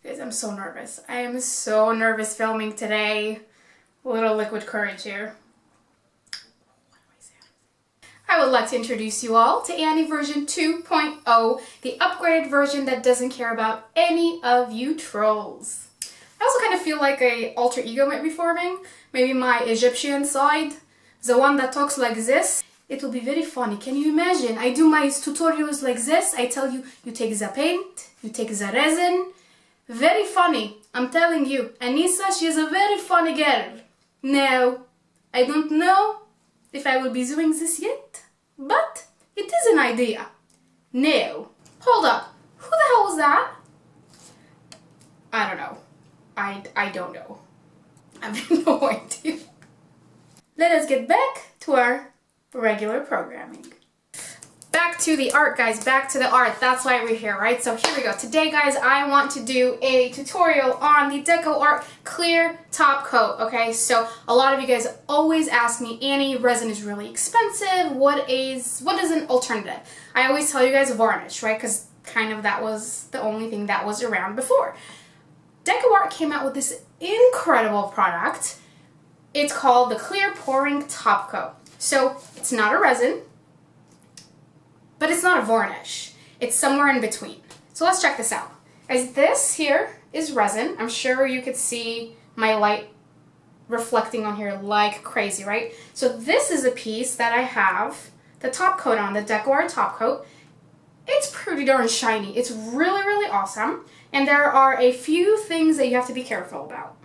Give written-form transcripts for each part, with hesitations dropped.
Guys, I'm so nervous. I am so nervous filming today. A little liquid courage here. I would like to introduce you all to Annie version 2.0, the upgraded version that doesn't care about any of you trolls. I also kind of feel like a alter ego might be forming. Maybe my Egyptian side, the one that talks like this. It will be very funny. Can you imagine? I do my tutorials like this. I tell you, you take the paint, you take the resin. Very funny. I'm telling you. Anissa, she is a very funny girl. Now, I don't know if I will be doing this yet, but it is an idea. Now, hold up. Who the hell was that? I don't know. I don't know. I have no idea. Let us get back to our regular programming. Back to the art, guys. Back to the art. That's why we're here, right? So here we go. Today, guys, I want to do a tutorial on the DecoArt clear top coat, okay? So a lot of you guys always ask me, Annie, resin is really expensive. What is an alternative? I always tell you guys varnish, right? Because kind of that was the only thing that was around before. DecoArt came out with this incredible product. It's called the clear pouring top coat. So it's not a resin, but it's not a varnish. It's somewhere in between. So let's check this out. As this here is resin. I'm sure you could see my light reflecting on here like crazy, right? So this is a piece that I have the top coat on, the DecoArt top coat. It's pretty darn shiny. It's really, really awesome. And there are a few things that you have to be careful about.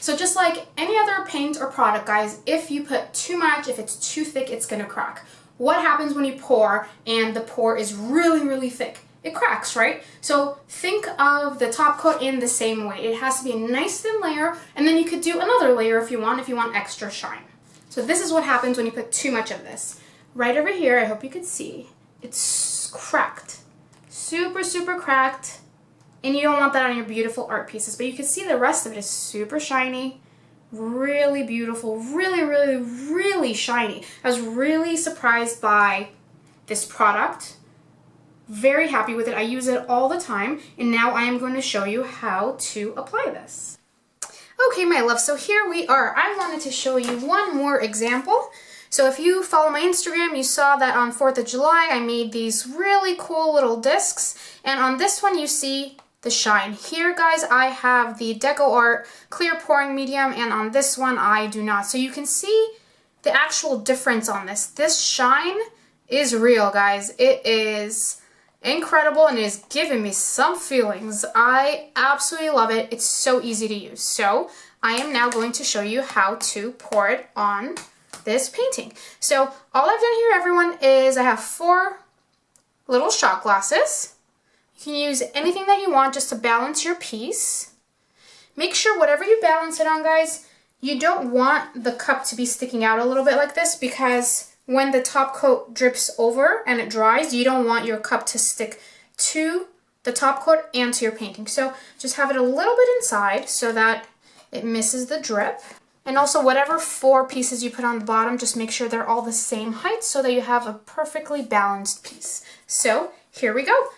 So just like any other paint or product, guys, if you put too much, if it's too thick, it's gonna crack. What happens when you pour and the pour is really, really thick? It cracks, right? So think of the top coat in the same way. It has to be a nice thin layer, and then you could do another layer if you want extra shine. So this is what happens when you put too much of this. Right over here, I hope you could see, it's cracked. Super, super cracked. And you don't want that on your beautiful art pieces, but you can see the rest of it is super shiny, really beautiful, really, really, really shiny. I was really surprised by this product. Very happy with it. I use it all the time, and now I am going to show you how to apply this. Okay, my love, so here we are. I wanted to show you one more example. So if you follow my Instagram, you saw that on 4th of July, I made these really cool little discs, and on this one you see the shine. Here, guys, I have the DecoArt clear pouring medium, and on this one I do not. So you can see the actual difference on this. This shine is real, guys. It is incredible, and it is giving me some feelings. I absolutely love it. It's so easy to use. So I am now going to show you how to pour it on this painting. So all I've done here, everyone, is I have 4 little shot glasses. You can use anything that you want just to balance your piece. Make sure whatever you balance it on, guys, you don't want the cup to be sticking out a little bit like this, because when the top coat drips over and it dries, you don't want your cup to stick to the top coat and to your painting. So just have it a little bit inside so that it misses the drip. And also whatever 4 pieces you put on the bottom, just make sure they're all the same height so that you have a perfectly balanced piece. So here we go.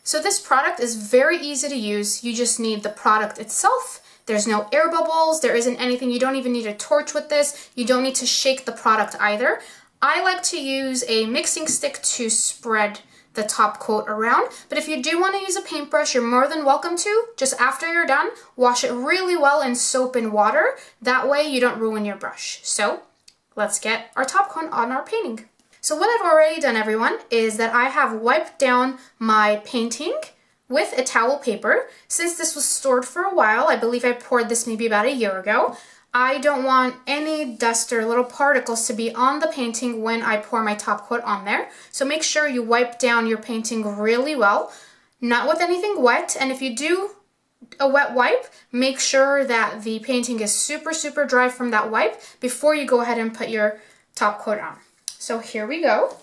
So this product is very easy to use. You just need the product itself. There's no air bubbles. There isn't anything. You don't even need a torch with this. You don't need to shake the product either. I like to use a mixing stick to spread the top coat around. But if you do want to use a paintbrush, you're more than welcome to. Just after you're done, wash it really well in soap and water. That way you don't ruin your brush. So let's get our top coat on our painting. So what I've already done, everyone, is that I have wiped down my painting with a towel paper. Since this was stored for a while, I believe I poured this maybe about a year ago, I don't want any dust or little particles to be on the painting when I pour my top coat on there. So make sure you wipe down your painting really well, not with anything wet. And if you do a wet wipe, make sure that the painting is super, super dry from that wipe before you go ahead and put your top coat on. So here we go.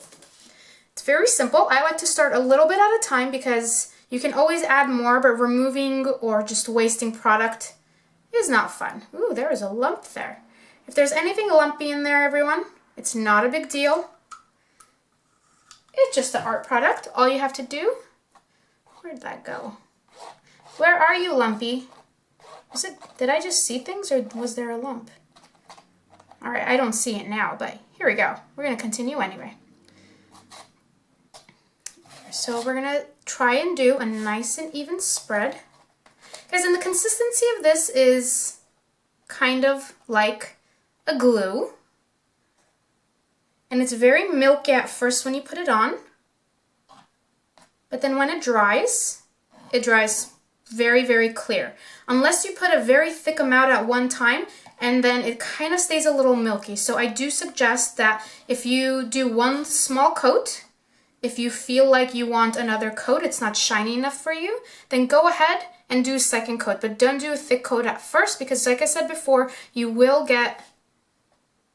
It's very simple. I like to start a little bit at a time because you can always add more, but removing or just wasting product is not fun. Ooh, there is a lump there. If there's anything lumpy in there, everyone, it's not a big deal. It's just an art product. All you have to do, where'd that go? Where are you, Lumpy? Did I just see things or was there a lump? All right, I don't see it now, but here we go. We're gonna continue anyway. So we're gonna try and do a nice and even spread. Guys, and the consistency of this is kind of like a glue. And it's very milky at first when you put it on. But then when it dries very, very clear. Unless you put a very thick amount at one time, and then it kind of stays a little milky. So I do suggest that if you do one small coat, if you feel like you want another coat, it's not shiny enough for you, then go ahead and do a second coat. But don't do a thick coat at first because like I said before, you will get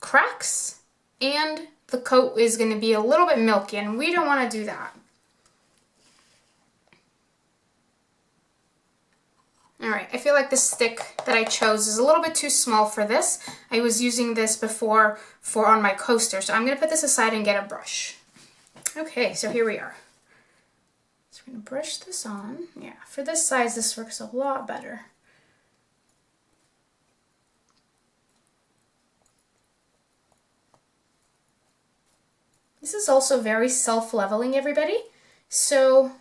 cracks and the coat is going to be a little bit milky and we don't want to do that. Alright, I feel like the stick that I chose is a little bit too small for this. I was using this before on my coaster, so I'm going to put this aside and get a brush. Okay, so here we are. So we're going to brush this on. Yeah, for this size this works a lot better. This is also very self-leveling, everybody, so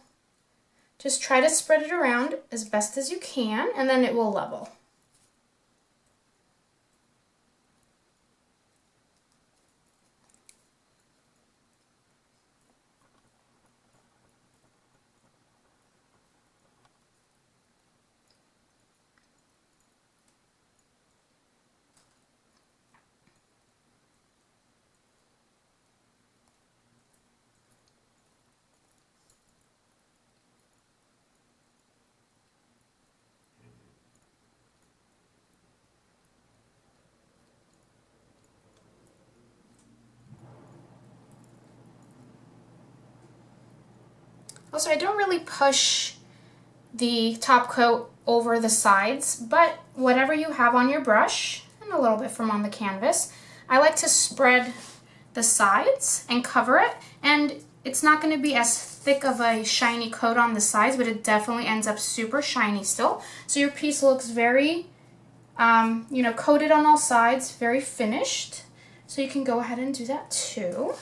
just try to spread it around as best as you can, and then it will level. Also, I don't really push the top coat over the sides, but whatever you have on your brush, and a little bit from on the canvas, I like to spread the sides and cover it, and it's not going to be as thick of a shiny coat on the sides, but it definitely ends up super shiny still. So your piece looks very, you know, coated on all sides, very finished. So you can go ahead and do that too.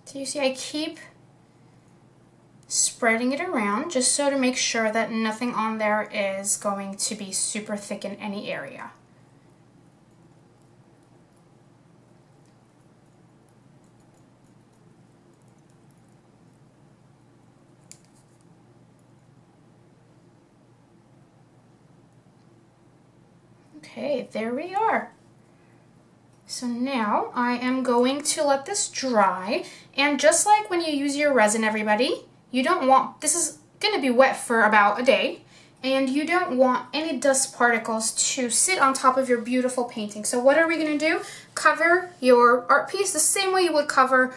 So you see I keep spreading it around just so to make sure that nothing on there is going to be super thick in any area. Okay, there we are. So now I am going to let this dry, and just like when you use your resin, everybody, you don't want, this is going to be wet for about a day, and you don't want any dust particles to sit on top of your beautiful painting. So what are we going to do? Cover your art piece the same way you would cover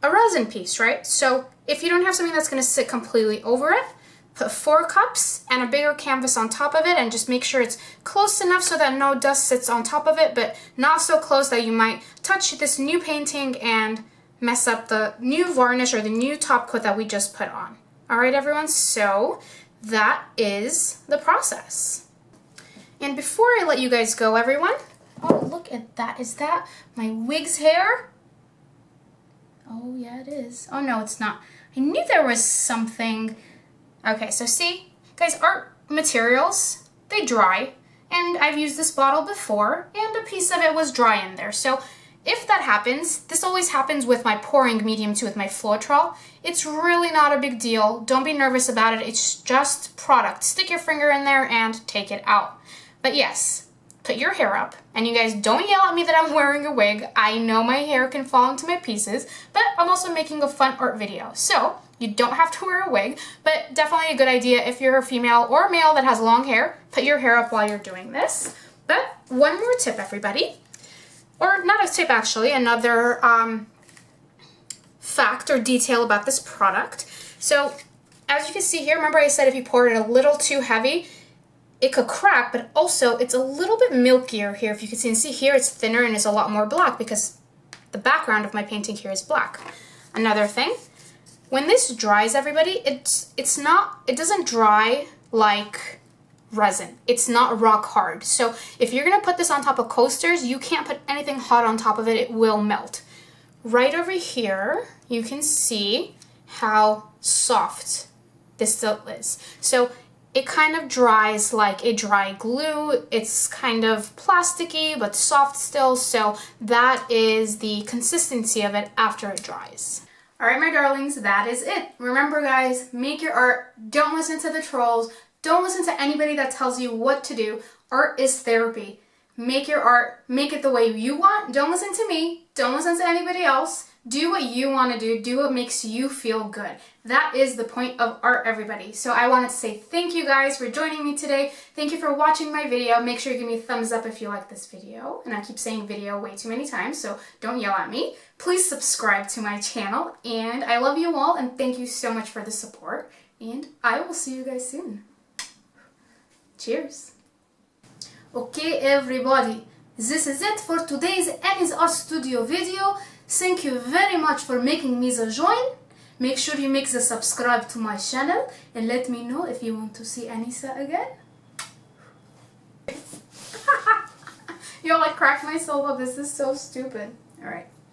a resin piece, right? So if you don't have something that's going to sit completely over it, put 4 cups and a bigger canvas on top of it, and just make sure it's close enough so that no dust sits on top of it, but not so close that you might touch this new painting and mess up the new varnish or the new top coat that we just put on. All right, everyone, so that is the process. And before I let you guys go, everyone, oh, look at that. Is that my wig's hair? Oh, yeah, it is. Oh, no, it's not. I knew there was something. Okay, so see, guys, art materials, they dry, and I've used this bottle before, and a piece of it was dry in there. So if that happens, this always happens with my pouring medium too, with my Floetrol. It's really not a big deal. Don't be nervous about it. It's just product. Stick your finger in there and take it out. But yes, put your hair up, and you guys don't yell at me that I'm wearing a wig. I know my hair can fall into my pieces, but I'm also making a fun art video. So you don't have to wear a wig, but definitely a good idea if you're a female or male that has long hair, put your hair up while you're doing this. But one more tip, everybody, or not a tip actually, another fact or detail about this product. So as you can see here, remember I said if you pour it a little too heavy, it could crack, but also it's a little bit milkier here. If you can see, here it's thinner and it's a lot more black because the background of my painting here is black. Another thing, when this dries, everybody, it doesn't dry like resin. It's not rock hard. So if you're gonna put this on top of coasters, you can't put anything hot on top of it. It will melt. Right over here, you can see how soft this still is. So it kind of dries like a dry glue. It's kind of plasticky but soft still, so that is the consistency of it after it dries. Alright my darlings, that is it. Remember guys, make your art. Don't listen to the trolls. Don't listen to anybody that tells you what to do. Art is therapy. Make your art, make it the way you want. Don't listen to me. Don't listen to anybody else. Do what you want to do. Do what makes you feel good. That is the point of art, everybody. So I wanted to say thank you guys for joining me today. Thank you for watching my video. Make sure you give me a thumbs up if you like this video. And I keep saying video way too many times, so don't yell at me. Please subscribe to my channel. And I love you all, and thank you so much for the support. And I will see you guys soon. Cheers. Okay, everybody. This is it for today's Annie's Art Studio video. Thank you very much for making me the join. Make sure you make the subscribe to my channel and let me know if you want to see Anissa again. Yo, I cracked myself up. This is so stupid. Alright.